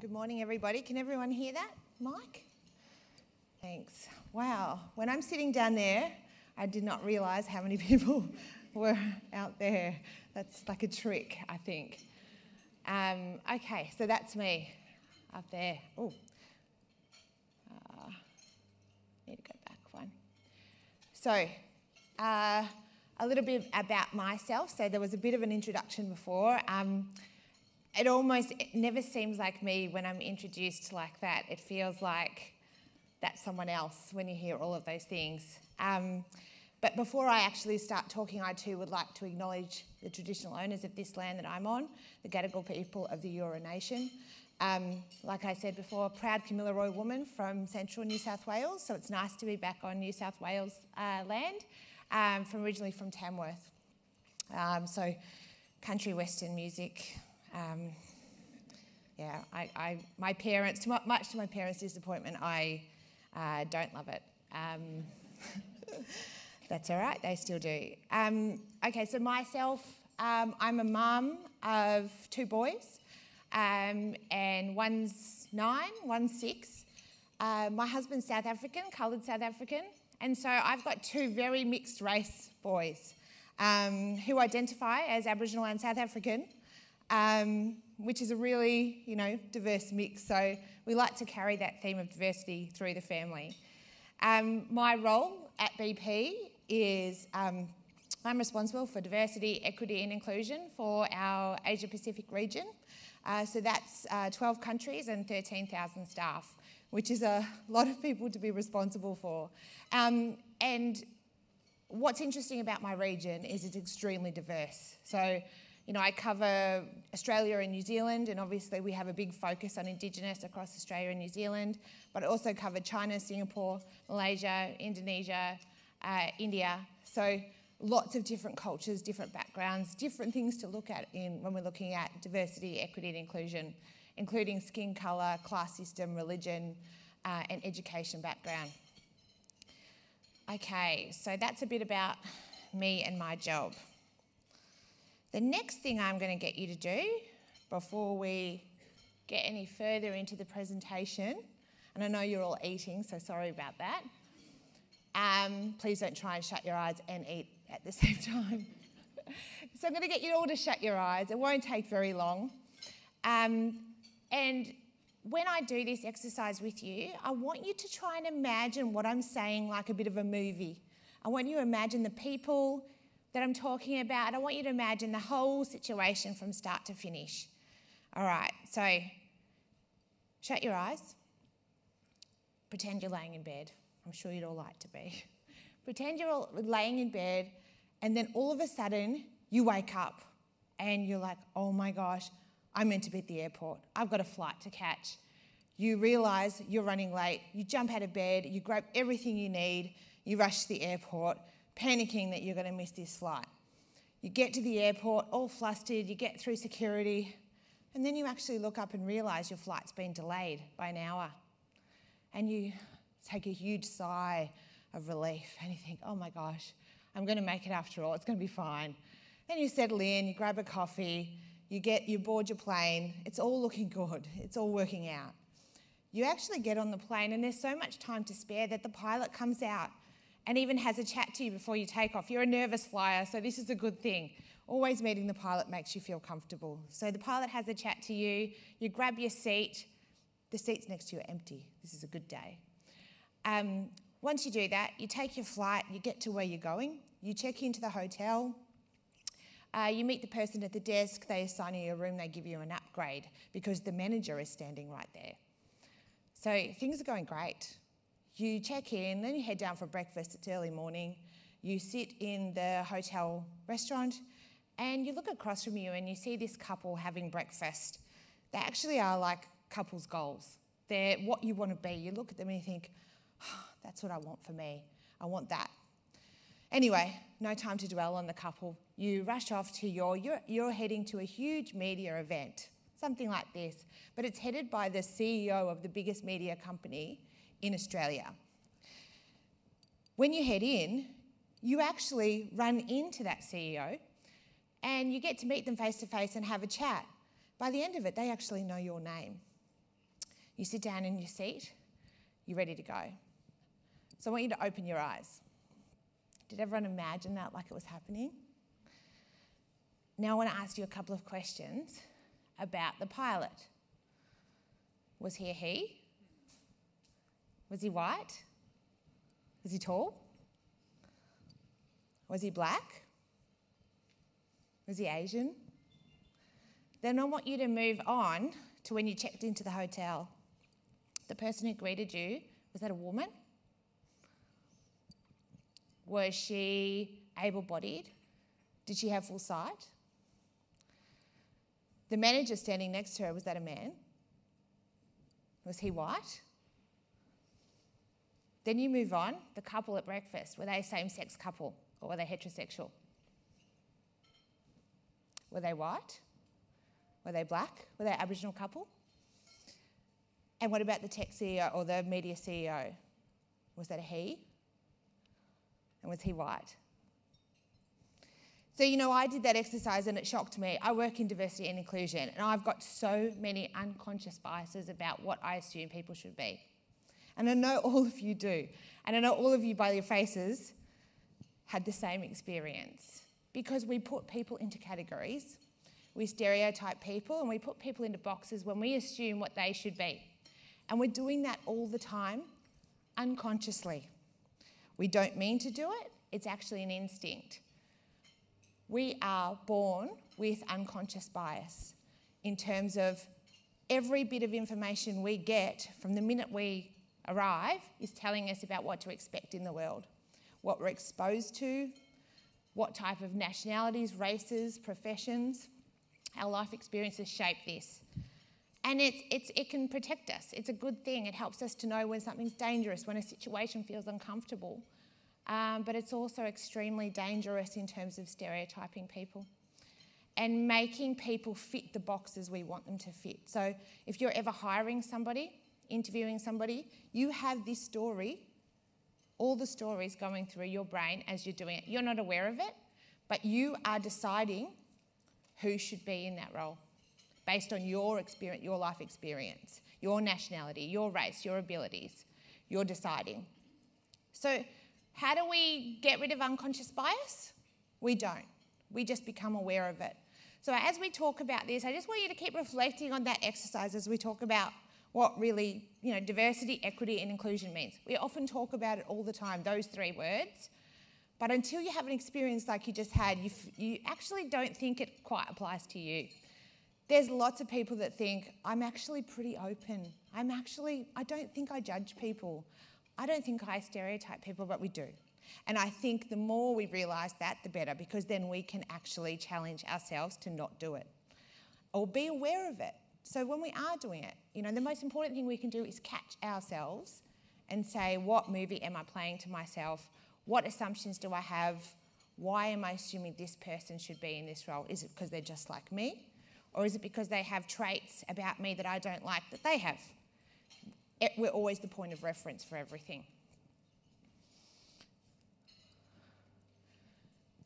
Good morning, everybody. Can everyone hear that, Mike? Thanks. Wow. When I'm sitting down there, I did not realise how many people were out there. That's like a trick, I think. Okay, so that's me up there. Oh, need to go back one. So, a little bit about myself. So there was a bit of an introduction before. It never seems like me when I'm introduced like that. It feels like that's someone else when you hear all of those things. But before I actually start talking, I too would like to acknowledge the traditional owners of this land that I'm on, the Gadigal people of the Eora Nation. Like I said before, a proud Kamilaroi woman from central New South Wales, so it's nice to be back on New South Wales land, originally from Tamworth. So country western music. My parents, much to my parents' disappointment, I don't love it. That's all right, they still do. Okay, so myself, I'm a mum of two boys, and one's 9, one's 6. My husband's South African, coloured South African, and so I've got two very mixed race boys who identify as Aboriginal and South African, which is a really, diverse mix. So we like to carry that theme of diversity through the family. My role at BP is I'm responsible for diversity, equity and inclusion for our Asia Pacific region. So that's 12 countries and 13,000 staff, which is a lot of people to be responsible for. And what's interesting about my region is it's extremely diverse. So, I cover Australia and New Zealand, and obviously we have a big focus on Indigenous across Australia and New Zealand, but I also cover China, Singapore, Malaysia, Indonesia, India. So lots of different cultures, different backgrounds, different things to look at when we're looking at diversity, equity and inclusion, including skin colour, class system, religion, and education background. Okay, so that's a bit about me and my job. The next thing I'm going to get you to do before we get any further into the presentation, and I know you're all eating, so sorry about that. Please don't try and shut your eyes and eat at the same time. So I'm going to get you all to shut your eyes. It won't take very long. And when I do this exercise with you, I want you to try and imagine what I'm saying like a bit of a movie. I want you to imagine the people that I'm talking about. I want you to imagine the whole situation from start to finish. All right, so shut your eyes. Pretend you're laying in bed. I'm sure you'd all like to be. Pretend you're all laying in bed, and then all of a sudden you wake up and you're like, oh my gosh, I'm meant to be at the airport. I've got a flight to catch. You realise you're running late. You jump out of bed, you grab everything you need, you rush to the airport, panicking that you're going to miss this flight. You get to the airport all flustered, you get through security, and then you actually look up and realise your flight's been delayed by an hour. And you take a huge sigh of relief and you think, oh my gosh, I'm going to make it after all, it's going to be fine. Then you settle in, you grab a coffee, you board your plane, it's all looking good, it's all working out. You actually get on the plane and there's so much time to spare that the pilot comes out and even has a chat to you before you take off. You're a nervous flyer, so this is a good thing. Always meeting the pilot makes you feel comfortable. So the pilot has a chat to you, you grab your seat, the seats next to you are empty. This is a good day. Once you do that, you take your flight, you get to where you're going, you check into the hotel, you meet the person at the desk, they assign you a room, they give you an upgrade because the manager is standing right there. So things are going great. You check in, then you head down for breakfast, it's early morning, you sit in the hotel restaurant and you look across from you and you see this couple having breakfast. They actually are like couples' goals. They're what you want to be. You look at them and you think, oh, that's what I want for me. I want that. Anyway, no time to dwell on the couple. You rush off to you're heading to a huge media event, something like this, but it's headed by the CEO of the biggest media company in Australia. When you head in, you actually run into that CEO and you get to meet them face to face and have a chat. By the end of it, they actually know your name. You sit down in your seat, you're ready to go. So I want you to open your eyes. Did everyone imagine that like it was happening? Now I want to ask you a couple of questions about the pilot. Was he a he? Was he white? Was he tall? Was he black? Was he Asian? Then I want you to move on to when you checked into the hotel. The person who greeted you, was that a woman? Was she able-bodied? Did she have full sight? The manager standing next to her, was that a man? Was he white? Then you move on. The couple at breakfast, were they a same-sex couple or were they heterosexual? Were they white? Were they black? Were they an Aboriginal couple? And what about the tech CEO or the media CEO? Was that a he? And was he white? So, I did that exercise and it shocked me. I work in diversity and inclusion and I've got so many unconscious biases about what I assume people should be. And I know all of you do. And I know all of you by your faces had the same experience. Because we put people into categories, we stereotype people and we put people into boxes when we assume what they should be. And we're doing that all the time, unconsciously. We don't mean to do it, it's actually an instinct. We are born with unconscious bias in terms of every bit of information we get from the minute we arrive is telling us about what to expect in the world, what we're exposed to, what type of nationalities, races, professions, our life experiences shape this. And it can protect us. It's a good thing. It helps us to know when something's dangerous, when a situation feels uncomfortable. But it's also extremely dangerous in terms of stereotyping people and making people fit the boxes we want them to fit. So if you're ever hiring somebody, interviewing somebody, you have this story, all the stories going through your brain as you're doing it. You're not aware of it, but you are deciding who should be in that role based on your experience, your life experience, your nationality, your race, your abilities. You're deciding. So how do we get rid of unconscious bias? We don't. We just become aware of it. So as we talk about this, I just want you to keep reflecting on that exercise as we talk about what really, diversity, equity and inclusion means. We often talk about it all the time, those three words, but until you have an experience like you just had, you actually don't think it quite applies to you. There's lots of people that think, I'm actually pretty open. I don't think I judge people. I don't think I stereotype people, but we do. And I think the more we realise that, the better, because then we can actually challenge ourselves to not do it or be aware of it. So when we are doing it, the most important thing we can do is catch ourselves and say, what movie am I playing to myself? What assumptions do I have? Why am I assuming this person should be in this role? Is it because they're just like me? Or is it because they have traits about me that I don't like that they have? We're always the point of reference for everything.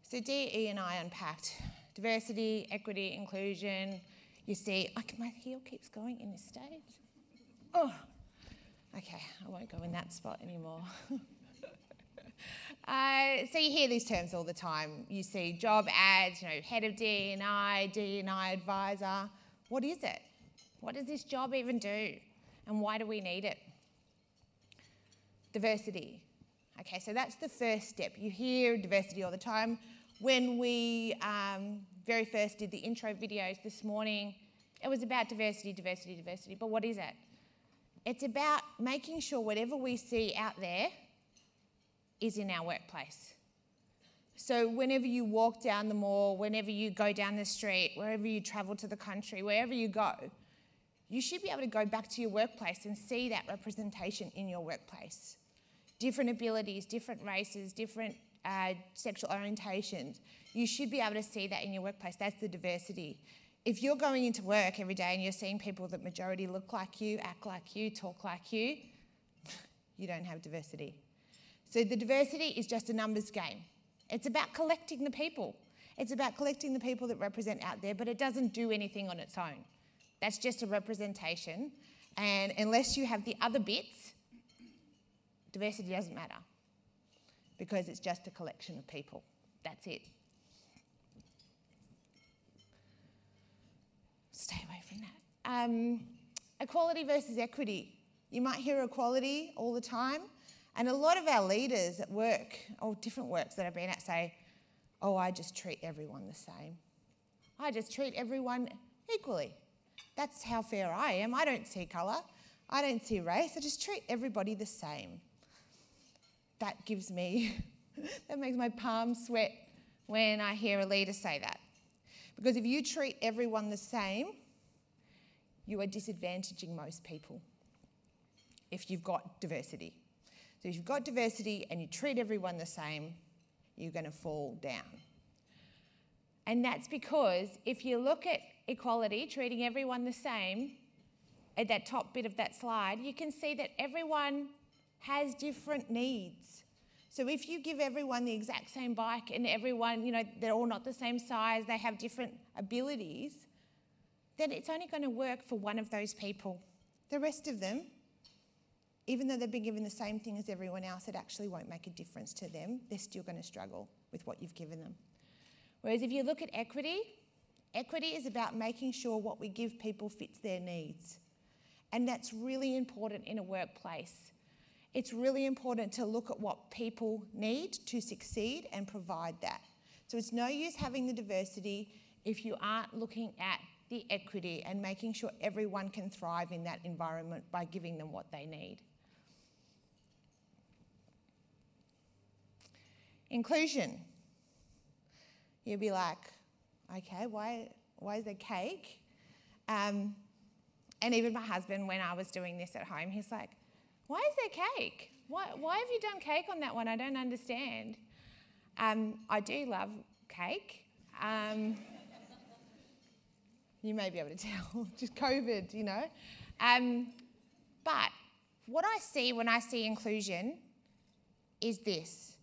So D, E and I unpacked diversity, equity, inclusion. You see, my heel keeps going in this stage. Oh, okay, I won't go in that spot anymore. So you hear these terms all the time. You see job ads, head of D&I advisor. What is it? What does this job even do? And why do we need it? Diversity. Okay, so that's the first step. You hear diversity all the time. When we very first did the intro videos this morning, it was about diversity. But what is it? It's about making sure whatever we see out there is in our workplace. So whenever you walk down the mall, whenever you go down the street, wherever you travel to the country, wherever you go, you should be able to go back to your workplace and see that representation in your workplace. Different abilities, different races, different sexual orientations. You should be able to see that in your workplace. That's the diversity. If you're going into work every day and you're seeing people that majority look like you, act like you, talk like you, you don't have diversity. So the diversity is just a numbers game. It's about collecting the people. It's about collecting the people that represent out there, but it doesn't do anything on its own. That's just a representation. And unless you have the other bits, diversity doesn't matter because it's just a collection of people. That's it. Stay away from that. Equality versus equity. You might hear equality all the time, and a lot of our leaders at work, or different works that I've been at, say, oh, I just treat everyone the same. I just treat everyone equally. That's how fair I am. I don't see colour. I don't see race. I just treat everybody the same. That gives me, that makes my palms sweat when I hear a leader say that. Because if you treat everyone the same, you are disadvantaging most people if you've got diversity. So if you've got diversity and you treat everyone the same, you're going to fall down. And that's because if you look at equality, treating everyone the same, at that top bit of that slide, you can see that everyone has different needs. So if you give everyone the exact same bike and everyone, you know, they're all not the same size, they have different abilities, then it's only going to work for one of those people. The rest of them, even though they've been given the same thing as everyone else, it actually won't make a difference to them. They're still going to struggle with what you've given them. Whereas if you look at equity, equity is about making sure what we give people fits their needs. And that's really important in a workplace. It's really important to look at what people need to succeed and provide that. So it's no use having the diversity if you aren't looking at the equity and making sure everyone can thrive in that environment by giving them what they need. Inclusion. You'll be like, okay, why is there cake? And even my husband, when I was doing this at home, he's like, why is there cake? Why have you done cake on that one? I don't understand. I do love cake. You may be able to tell, just COVID, you know. But what I see when I see inclusion is this.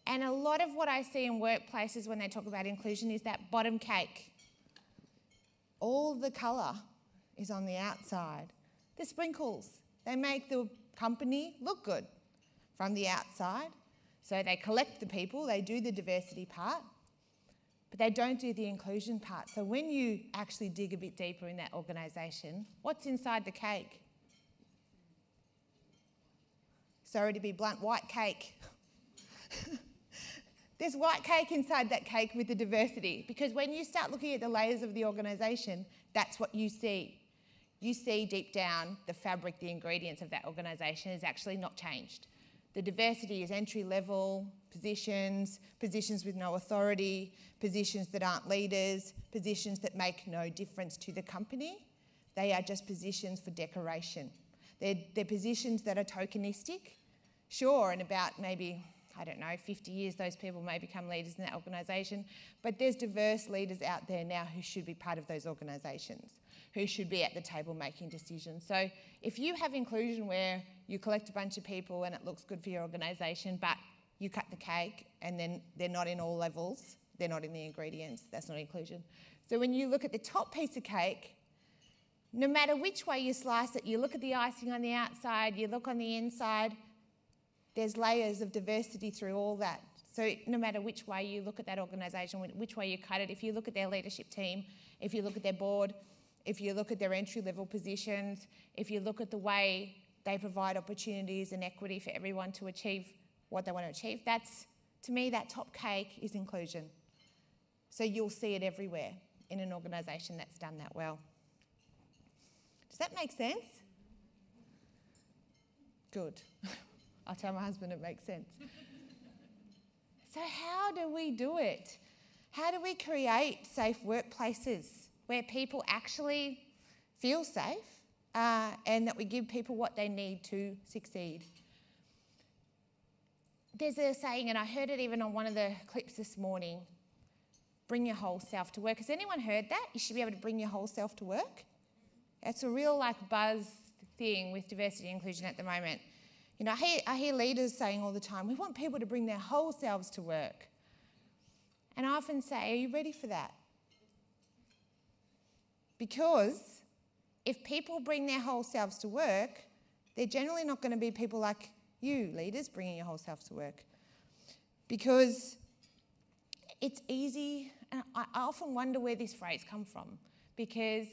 And a lot of what I see in workplaces when they talk about inclusion is that bottom cake. All the colour is on the outside. The sprinkles, they make the company look good from the outside. So they collect the people, they do the diversity part, but they don't do the inclusion part. So when you actually dig a bit deeper in that organisation, what's inside the cake? Sorry to be blunt, white cake. There's white cake inside that cake with the diversity, because when you start looking at the layers of the organisation, that's what you see. You see deep down the fabric, the ingredients of that organisation is actually not changed. The diversity is entry-level positions, positions with no authority, positions that aren't leaders, positions that make no difference to the company. They are just positions for decoration. They're positions that are tokenistic. Sure, in about maybe, I don't know, 50 years, those people may become leaders in that organisation, but there's diverse leaders out there now who should be part of those organisations, who should be at the table making decisions. So if you have inclusion where you collect a bunch of people and it looks good for your organisation, but you cut the cake and then they're not in all levels, they're not in the ingredients, that's not inclusion. So when you look at the top piece of cake, no matter which way you slice it, you look at the icing on the outside, you look on the inside, there's layers of diversity through all that. So no matter which way you look at that organisation, which way you cut it, if you look at their leadership team, if you look at their board, if you look at their entry-level positions, if you look at the way they provide opportunities and equity for everyone to achieve what they want to achieve, that's, to me, that top cake is inclusion. So you'll see it everywhere in an organisation that's done that well. Does that make sense? Good. I'll tell my husband it makes sense. So how do we do it? How do we create safe workplaces where people actually feel safe and that we give people what they need to succeed? There's a saying, and I heard it even on one of the clips this morning, bring your whole self to work. Has anyone heard that? You should be able to bring your whole self to work. It's a real buzz thing with diversity and inclusion at the moment. You know, I hear leaders saying all the time, we want people to bring their whole selves to work. And I often say, are you ready for that? Because if people bring their whole selves to work, they're generally not going to be people like you, leaders, bringing your whole self to work. Because it's easy, and I often wonder where this phrase comes from, because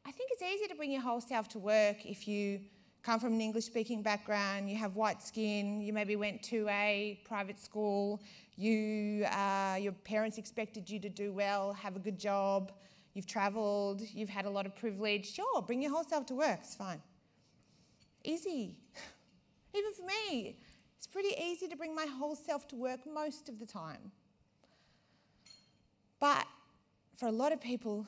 I think it's easy to bring your whole self to work if you come from an English-speaking background, you have white skin, you maybe went to a private school, your parents expected you to do well, have a good job, you've travelled, you've had a lot of privilege. Sure, bring your whole self to work, it's fine. Easy. Even for me, it's pretty easy to bring my whole self to work most of the time. But for a lot of people,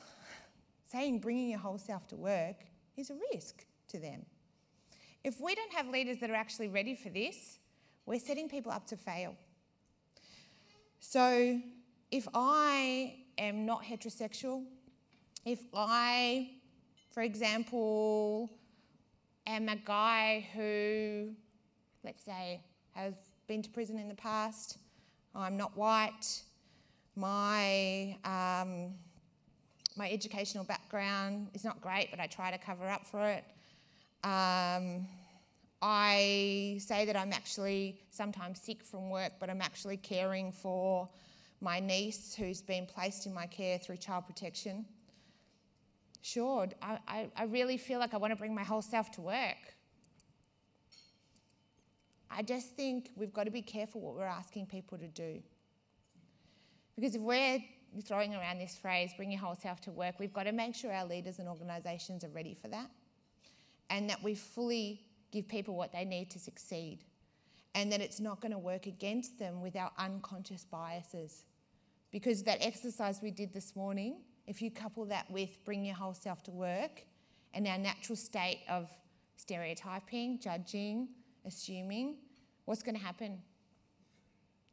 saying bringing your whole self to work is a risk to them. If we don't have leaders that are actually ready for this, we're setting people up to fail. So if I am not heterosexual, if I, for example, am a guy who, let's say, has been to prison in the past, I'm not white, my educational background is not great, but I try to cover up for it. I say that I'm actually sometimes sick from work, but I'm actually caring for my niece who's been placed in my care through child protection. Sure, I really feel like I want to bring my whole self to work. I just think we've got to be careful what we're asking people to do. Because if we're throwing around this phrase, bring your whole self to work, we've got to make sure our leaders and organisations are ready for that, and that we fully give people what they need to succeed, and that it's not going to work against them with our unconscious biases. Because that exercise we did this morning, if you couple that with bring your whole self to work and our natural state of stereotyping, judging, assuming, what's going to happen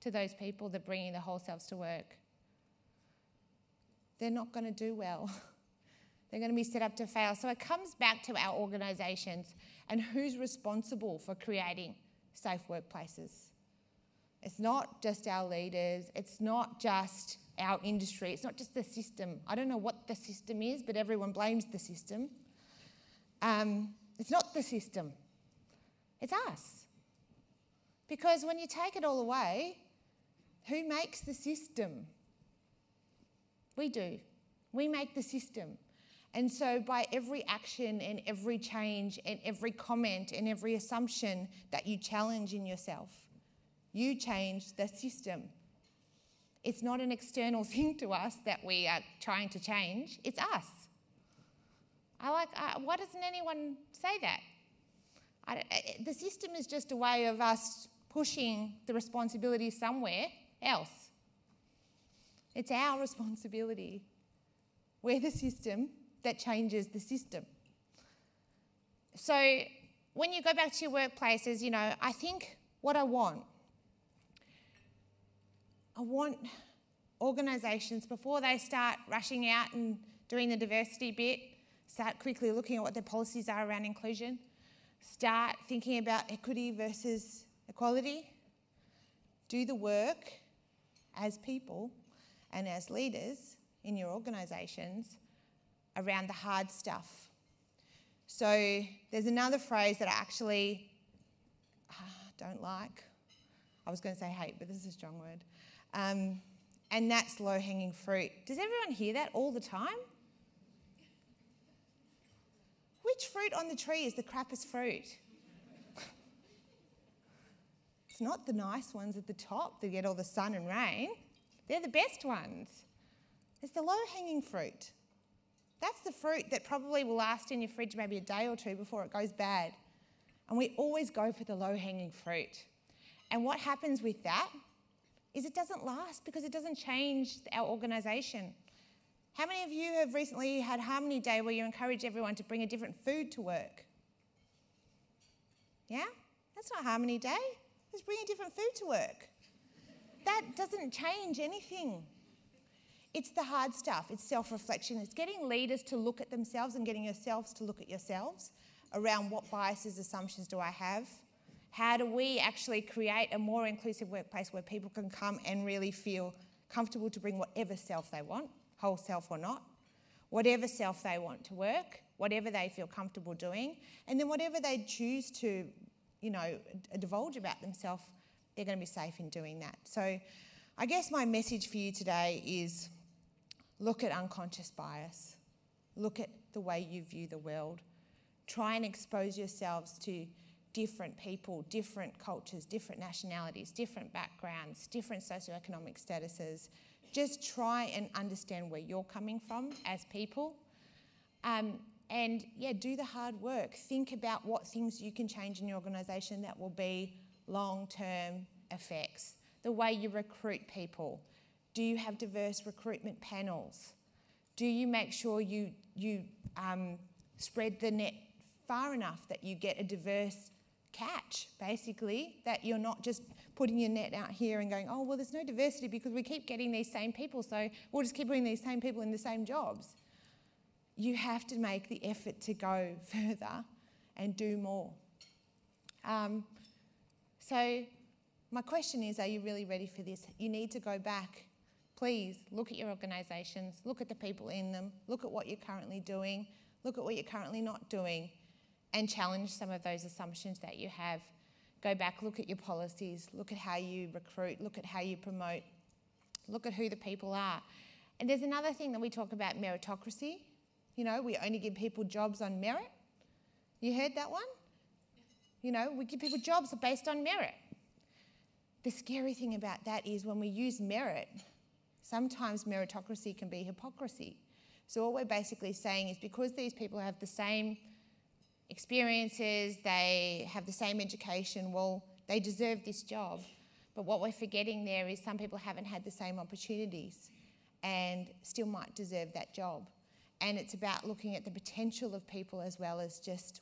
to those people that are bringing their whole selves to work? They're not going to do well. They're going to be set up to fail. So it comes back to our organisations and who's responsible for creating safe workplaces. It's not just our leaders. It's not just our industry. It's not just the system. I don't know what the system is, but everyone blames the system. It's not the system. It's us. Because when you take it all away, who makes the system? We do. We make the system. And so by every action and every change and every comment and every assumption that you challenge in yourself, you change the system. It's not an external thing to us that we are trying to change. It's us. Why doesn't anyone say that? The system is just a way of us pushing the responsibility somewhere else. It's our responsibility. We're the system that changes the system. So when you go back to your workplaces, I think what I want organisations, before they start rushing out and doing the diversity bit, start quickly looking at what their policies are around inclusion, start thinking about equity versus equality, do the work as people and as leaders in your organisations around the hard stuff. So there's another phrase that I actually don't like. I was going to say hate, but this is a strong word. And that's low-hanging fruit. Does everyone hear that all the time? Which fruit on the tree is the crappiest fruit? It's not the nice ones at the top that get all the sun and rain. They're the best ones. It's the low-hanging fruit. That's the fruit that probably will last in your fridge maybe a day or two before it goes bad. And we always go for the low-hanging fruit. And what happens with that is it doesn't last because it doesn't change our organisation. How many of you have recently had Harmony Day where you encourage everyone to bring a different food to work? Yeah? That's not Harmony Day. Just bring a different food to work. That doesn't change anything. It's the hard stuff. It's self-reflection. It's getting leaders to look at themselves and getting yourselves to look at yourselves around what biases, assumptions do I have? How do we actually create a more inclusive workplace where people can come and really feel comfortable to bring whatever self they want, whole self or not, whatever self they want to work, whatever they feel comfortable doing, and then whatever they choose to, divulge about themselves, they're going to be safe in doing that. So I guess my message for you today is look at unconscious bias. Look at the way you view the world. Try and expose yourselves to different people, different cultures, different nationalities, different backgrounds, different socioeconomic statuses. Just try and understand where you're coming from as people. Do the hard work. Think about what things you can change in your organisation that will be long-term effects. The way you recruit people. Do you have diverse recruitment panels? Do you make sure you spread the net far enough that you get a diverse catch, basically, that you're not just putting your net out here and going, oh, well, there's no diversity because we keep getting these same people, so we'll just keep putting these same people in the same jobs. You have to make the effort to go further and do more. So my question is, are you really ready for this? You need to go back. Please look at your organisations, look at the people in them, look at what you're currently doing, look at what you're currently not doing, and challenge some of those assumptions that you have. Go back, look at your policies, look at how you recruit, look at how you promote, look at who the people are. And there's another thing that we talk about, meritocracy. We only give people jobs on merit. You heard that one? We give people jobs based on merit. The scary thing about that is when we use merit, sometimes meritocracy can be hypocrisy. So what we're basically saying is because these people have the same experiences, they have the same education, well, they deserve this job. But what we're forgetting there is some people haven't had the same opportunities and still might deserve that job. And it's about looking at the potential of people as well as just,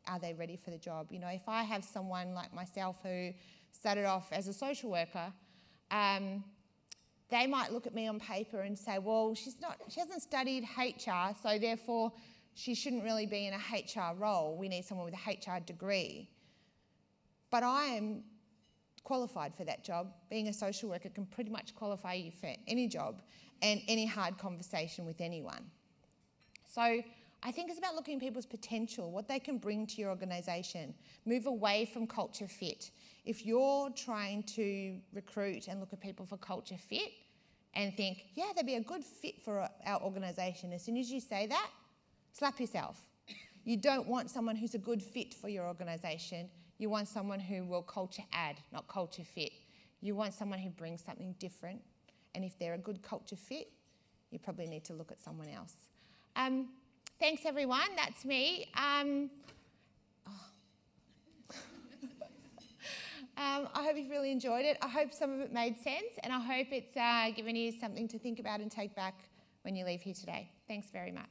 are they ready for the job? If I have someone like myself who started off as a social worker, they might look at me on paper and say, well, she hasn't studied HR, so therefore she shouldn't really be in a HR role. We need someone with a HR degree. But I am qualified for that job. Being a social worker can pretty much qualify you for any job and any hard conversation with anyone. So I think it's about looking at people's potential, what they can bring to your organisation. Move away from culture fit. If you're trying to recruit and look at people for culture fit and think, yeah, they'd be a good fit for our organisation, as soon as you say that, slap yourself. You don't want someone who's a good fit for your organisation. You want someone who will culture add, not culture fit. You want someone who brings something different. And if they're a good culture fit, you probably need to look at someone else. Thanks, everyone. That's me. I hope you've really enjoyed it. I hope some of it made sense, and I hope it's given you something to think about and take back when you leave here today. Thanks very much.